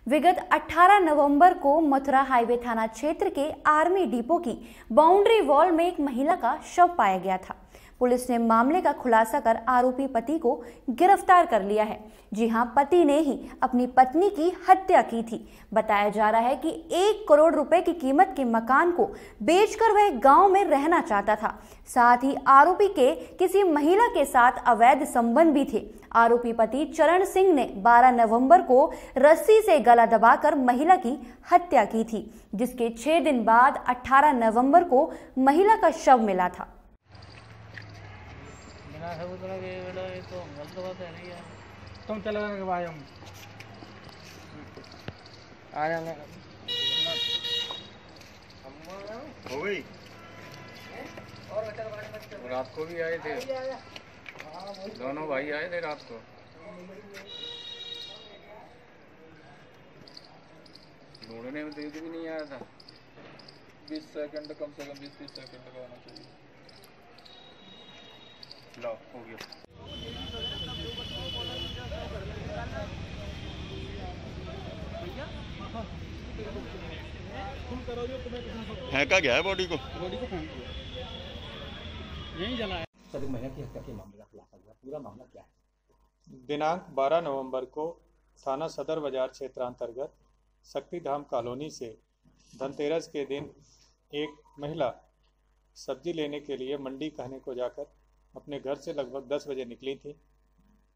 विगत 18 नवंबर को मथुरा हाईवे थाना क्षेत्र के आर्मी डिपो की बाउंड्री वॉल में एक महिला का शव पाया गया था। पुलिस ने मामले का खुलासा कर आरोपी पति को गिरफ्तार कर लिया है। जी हां, पति ने ही अपनी पत्नी की हत्या की थी। बताया जा रहा है कि 1 करोड़ रुपए की कीमत के मकान को बेचकर वह गांव में रहना चाहता था। साथ ही आरोपी के किसी महिला के साथ अवैध संबंध भी थे। आरोपी पति चरण सिंह ने 12 नवंबर को रस्सी से गला दबाकर महिला की हत्या की थी, जिसके 6 दिन बाद 18 नवंबर को महिला का शव मिला था। तो गलत बात है नहीं यार। तुम चले जाने के बाद हम आ जाएंगे। हो गई। रात को भी आए थे, दोनों भाई आए थे रात को। ढूंढने में तेज भी नहीं आया था। 20 सेकंड, कम से कम 20-30 सेकंड का आना चाहिए। लो, हो गया। फेंका गया है बॉडी को फेंक दिया, यहीं जला है। सर, महिला की हत्या के मामले का खुलासा हुआ, पूरा मामला क्या है? दिनांक 12 नवंबर को थाना सदर बाजार क्षेत्रांतर्गत शक्तिधाम कॉलोनी से धनतेरस के दिन एक महिला सब्जी लेने के लिए मंडी कहने को जाकर अपने घर से लगभग 10 बजे निकली थी।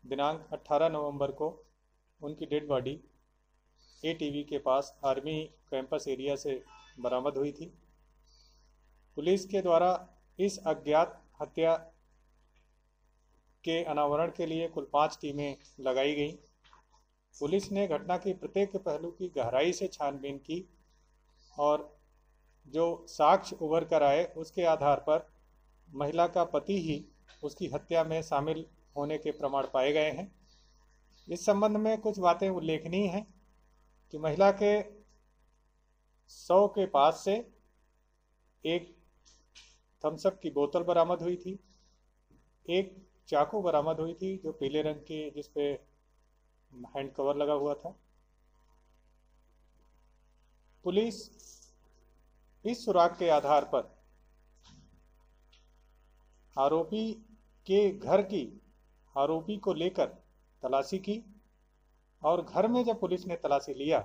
दिनांक 18 नवंबर को उनकी डेड बॉडी ATV के पास आर्मी कैंपस एरिया से बरामद हुई थी। पुलिस के द्वारा इस अज्ञात हत्या के अनावरण के लिए कुल 5 टीमें लगाई गईं। पुलिस ने घटना की प्रत्येक पहलू की गहराई से छानबीन की और जो साक्ष्य उभर कर आए उसके आधार पर महिला का पति ही उसकी हत्या में शामिल होने के प्रमाण पाए गए हैं। इस संबंध में कुछ बातें उल्लेखनीय हैं कि महिला के शव के पास से एक थम्स अप की बोतल बरामद हुई थी, एक चाकू बरामद हुई थी जो पीले रंग की, जिस पे हैंड कवर लगा हुआ था। पुलिस इस सुराग के आधार पर आरोपी के घर की आरोपी को लेकर तलाशी की और घर में जब पुलिस ने तलाशी लिया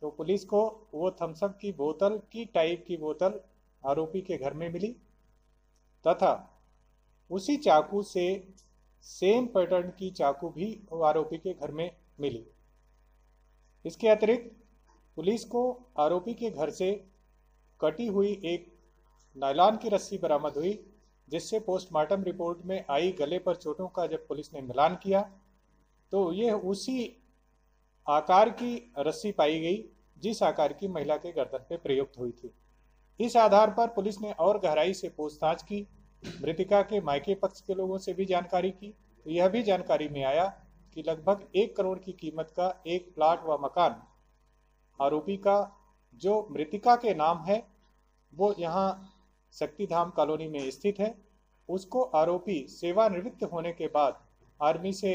तो पुलिस को वो थम्स अप की बोतल की टाइप की बोतल आरोपी के घर में मिली तथा उसी चाकू से सेम पैटर्न की चाकू भी आरोपी के घर में मिली। इसके अतिरिक्त पुलिस को आरोपी के घर से कटी हुई एक नायलॉन की रस्सी बरामद हुई, जिससे पोस्टमार्टम रिपोर्ट में आई गले पर चोटों का जब पुलिस ने मिलान किया तो ये उसी आकार की रस्सी पाई गई जिस आकार की महिला के गर्दन पे प्रयुक्त हुई थी। इस आधार पर पुलिस ने और गहराई से पूछताछ की, मृतिका के मायके पक्ष के लोगों से भी जानकारी की तो यह भी जानकारी में आया कि लगभग 1 करोड़ की कीमत का एक प्लाट व मकान आरोपी का जो मृतिका के नाम है वो यहाँ शक्तिधाम कॉलोनी में स्थित है, उसको आरोपी सेवानिवृत्त होने के बाद आर्मी से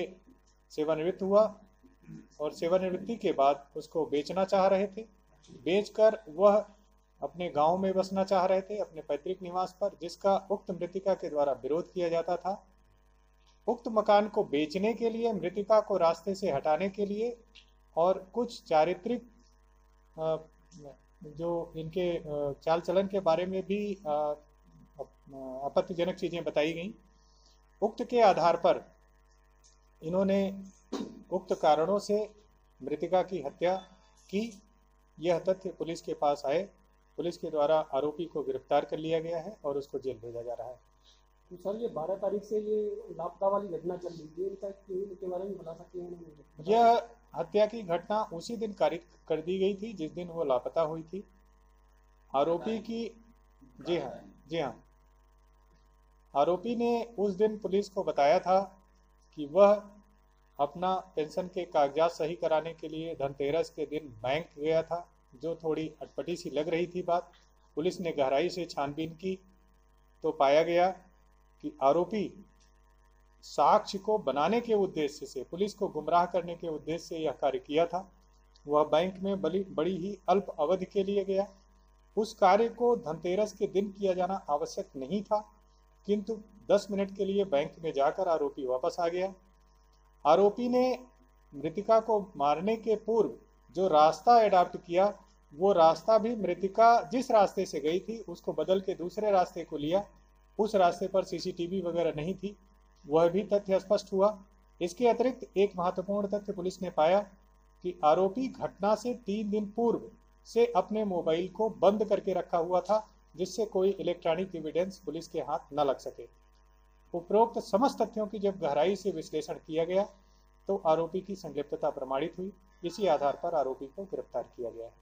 सेवानिवृत्त हुआ और सेवानिवृत्ति के बाद उसको बेचना चाह रहे थे। बेचकर वह अपने गांव में बसना चाह रहे थे, अपने पैतृक निवास पर, जिसका उक्त मृतिका के द्वारा विरोध किया जाता था। उक्त मकान को बेचने के लिए, मृतिका को रास्ते से हटाने के लिए और कुछ चारित्रिक जो इनके चाल चलन के बारे में भी आपत्तिजनक चीज़ें बताई गई। उक्त के आधार पर इन्होंने उक्त कारणों से मृतिका की हत्या की। यह तथ्य पुलिस के पास आए, पुलिस के द्वारा आरोपी को गिरफ्तार कर लिया गया है और उसको जेल भेजा जा रहा है। तो सर, ये 12 तारीख से ये लापता वाली घटना चल रही थी, इनका के बारे में खुलासा किया उन्होंने? यह हत्या की घटना उसी दिन कारित कर दी गई थी जिस दिन वो लापता हुई थी। आरोपी की जी हाँ, आरोपी ने उस दिन पुलिस को बताया था कि वह अपना पेंशन के कागजात सही कराने के लिए धनतेरस के दिन बैंक गया था, जो थोड़ी अटपटी सी लग रही थी बात। पुलिस ने गहराई से छानबीन की तो पाया गया कि आरोपी साक्ष्य को बनाने के उद्देश्य से, पुलिस को गुमराह करने के उद्देश्य से यह कार्य किया था। वह बैंक में बड़ी ही अल्प अवधि के लिए गया। उस कार्य को धनतेरस के दिन किया जाना आवश्यक नहीं था, किंतु 10 मिनट के लिए बैंक में जाकर आरोपी वापस आ गया। आरोपी ने मृतिका को मारने के पूर्व जो रास्ता एडॉप्ट किया, वो रास्ता भी मृतिका जिस रास्ते से गई थी उसको बदल के दूसरे रास्ते को लिया। उस रास्ते पर सीसीटीवी वगैरह नहीं थी, वह भी तथ्य स्पष्ट हुआ। इसके अतिरिक्त एक महत्वपूर्ण तथ्य पुलिस ने पाया कि आरोपी घटना से 3 दिन पूर्व से अपने मोबाइल को बंद करके रखा हुआ था, जिससे कोई इलेक्ट्रॉनिक एविडेंस पुलिस के हाथ न लग सके। उपरोक्त समस्त तथ्यों की जब गहराई से विश्लेषण किया गया तो आरोपी की संलिप्तता प्रमाणित हुई। इसी आधार पर आरोपी को गिरफ्तार किया गया है।